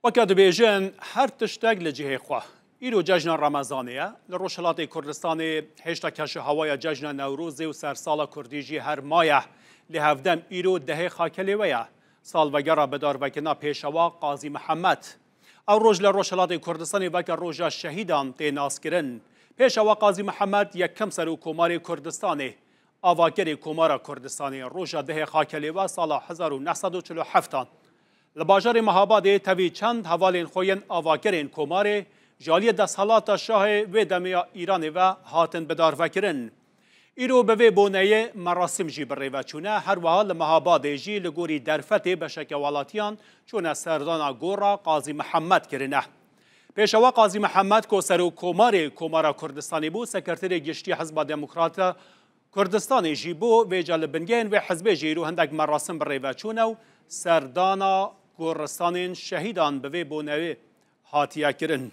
وەکە دەبێژن هەر تشتێک لە جهێ خوا. ئیرۆ جەژنە ڕەمەزانەیە لە ڕۆژهەڵاتی کوردستانی هێشتا کەشە هەوایە جەژنە نەورۆزێ و سەرساڵە کوردیژی هەر مایە لە هەڤدەم ئیرۆ دەهێ خاکەلێوەیە ساڵڤەگەڕە بەدارڤەکردنا پێشەوا قازی محەممەد. ئەو ڕۆژ لە ڕۆژهەڵاتی کوردستانی وەکە ڕۆژە شەهیدان تێناسکردن. پێشەوا قازی محەممەد یەکەم سەر و کۆماری کوردستانی ئاواگەری کۆمارە کوردستانی ڕۆژە دەهێ خاکەلێوە ساڵە 1947 لە باژارێ مەهابادێ تەوی چەند هەڤالێن خۆیان ئاواگەرێن کۆمارێ ژالیە دەسەڵاتە شاهێ وێ دەمەیە ئیرانێ و هاتن بەدارڤەکردن. ئیرۆ بەوێ بۆنەیە مەراسم ژی بڕێڤەچوونە هەروەها لە مەهابادێ ژی لە گۆری دەرفەتێ بەشەکە وڵاتیان چوونە سەردانا گۆڕا قازی محەممەد کردنە. پێشەوا قازی محەممەد کۆسەر و کۆمارێ کۆمارە کوردستانی بوو سەکرتەرێ گشتی حزبە دموکراتە کوردستانی ژی بۆ وێجا لە بنگێن وێ حزبێ ئیرۆ هەندێک مەراسم بڕێڤەچوونە و سەردانا گۆڕستانên شەهیدان بەوێ بۆنەوێ هاتیەکردن.